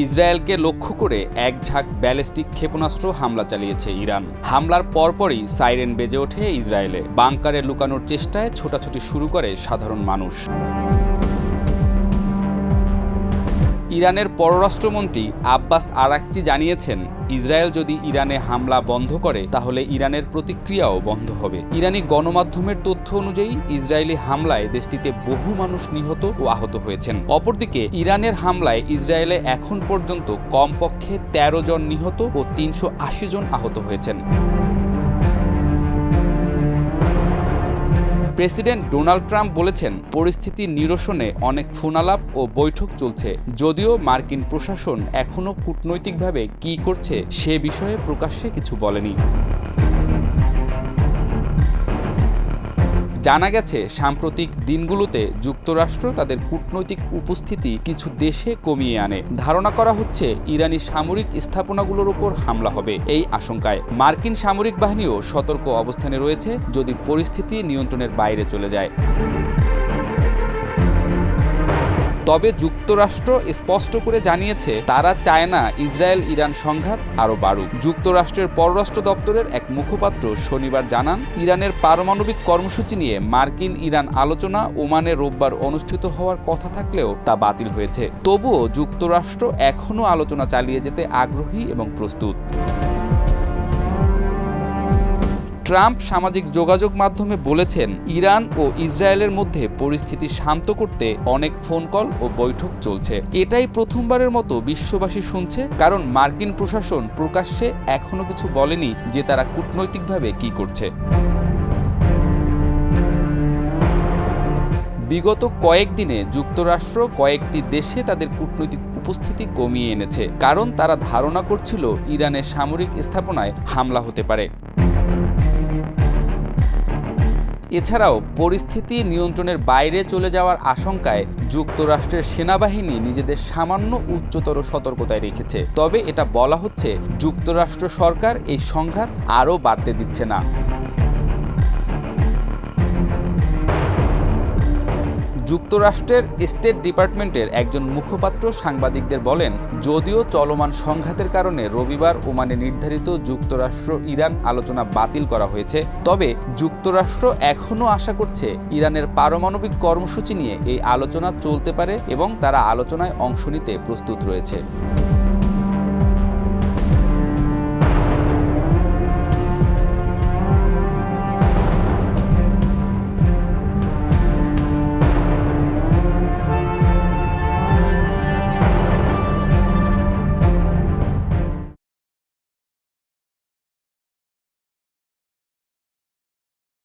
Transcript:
ইসরায়েলকে লক্ষ্য করে এক ঝাঁক ব্যালিস্টিক ক্ষেপণাস্ত্র হামলা চালিয়েছে ইরান। হামলার পরপরই সাইরেন বেজে ওঠে ইসরায়েলে। বাংকারে লুকানোর চেষ্টায় ছোটাছুটি শুরু করে সাধারণ মানুষ। ইরানের পররাষ্ট্রমন্ত্রী আব্বাস আরাকচি জানিয়েছেন, ইসরায়েল যদি ইরানে হামলা বন্ধ করে তাহলে ইরানের প্রতিক্রিয়াও বন্ধ হবে। ইরানি গণমাধ্যমের তথ্য অনুযায়ী ইসরায়েলি হামলায় দেশটিতে বহু মানুষ নিহত ও আহত হয়েছেন। অপরদিকে ইরানের হামলায় ইসরায়েলে এখন পর্যন্ত কমপক্ষে ১৩ জন নিহত ও ৩৮০ জন আহত হয়েছেন। প্রেসিডেন্ট ডোনাল্ড ট্রাম্প বলেছেন, পরিস্থিতি নিরসনে অনেক ফোনালাপ ও বৈঠক চলছে, যদিও মার্কিন প্রশাসন এখনও কূটনৈতিকভাবে কী করছে সে বিষয়ে প্রকাশ্যে কিছু বলেনি। জানা গেছে, সাম্প্রতিক দিনগুলোতে যুক্তরাষ্ট্র তাদের কূটনৈতিক উপস্থিতি কিছু দেশে কমিয়ে আনে। ধারণা করা হচ্ছে ইরানি সামরিক স্থাপনাগুলোর উপর হামলা হবে। এই আশঙ্কায় মার্কিন সামরিক বাহিনীও সতর্ক অবস্থানে রয়েছে যদি পরিস্থিতি নিয়ন্ত্রণের বাইরে চলে যায়। তবে যুক্তরাষ্ট্র স্পষ্ট করে জানিয়েছে, তারা চায় না ইসরায়েল ইরান সংঘাত আরও বাড়ুক। যুক্তরাষ্ট্রের পররাষ্ট্র দপ্তরের এক মুখপাত্র শনিবার জানান, ইরানের পারমাণবিক কর্মসূচি নিয়ে মার্কিন ইরান আলোচনা ওমানে রোববার অনুষ্ঠিত হওয়ার কথা থাকলেও তা বাতিল হয়েছে। তবুও যুক্তরাষ্ট্র এখনও আলোচনা চালিয়ে যেতে আগ্রহী এবং প্রস্তুত। ট্রাম্প সামাজিক যোগাযোগ মাধ্যমে বলেছেন, ইরান ও ইসরায়েলের মধ্যে পরিস্থিতি শান্ত করতে অনেক ফোন কল ও বৈঠক চলছে। এটাই প্রথমবারের মতো বিশ্ববাসী শুনছে, কারণ মার্কিন প্রশাসন প্রকাশ্যে এখনো কিছু বলেনি যে তারা কূটনৈতিকভাবে কী করছে। বিগত কয়েকদিনে যুক্তরাষ্ট্র কয়েকটি দেশে তাদের কূটনৈতিক উপস্থিতি কমিয়ে এনেছে, কারণ তারা ধারণা করছিল ইরানের সামরিক স্থাপনায় হামলা হতে পারে। এছাড়াও পরিস্থিতি নিয়ন্ত্রণের বাইরে চলে যাওয়ার আশঙ্কায় যুক্তরাষ্ট্রের সেনাবাহিনী নিজেদের সামান্য উচ্চতর সতর্কতায় রেখেছে। তবে এটা বলা হচ্ছে, যুক্তরাষ্ট্র সরকার এই সংঘাত আরও বাড়তে দিচ্ছে না। যুক্তরাষ্ট্রের স্টেট ডিপার্টমেন্টের একজন মুখপাত্র সাংবাদিকদের বলেন, যদিও চলমান সংঘাতের কারণে রবিবার ওমানে নির্ধারিত যুক্তরাষ্ট্র ইরান আলোচনা বাতিল করা হয়েছে, তবে যুক্তরাষ্ট্র এখনও আশা করছে ইরানের পারমাণবিক কর্মসূচি নিয়ে এই আলোচনা চলতে পারে এবং তারা আলোচনায় অংশ নিতে প্রস্তুত রয়েছে।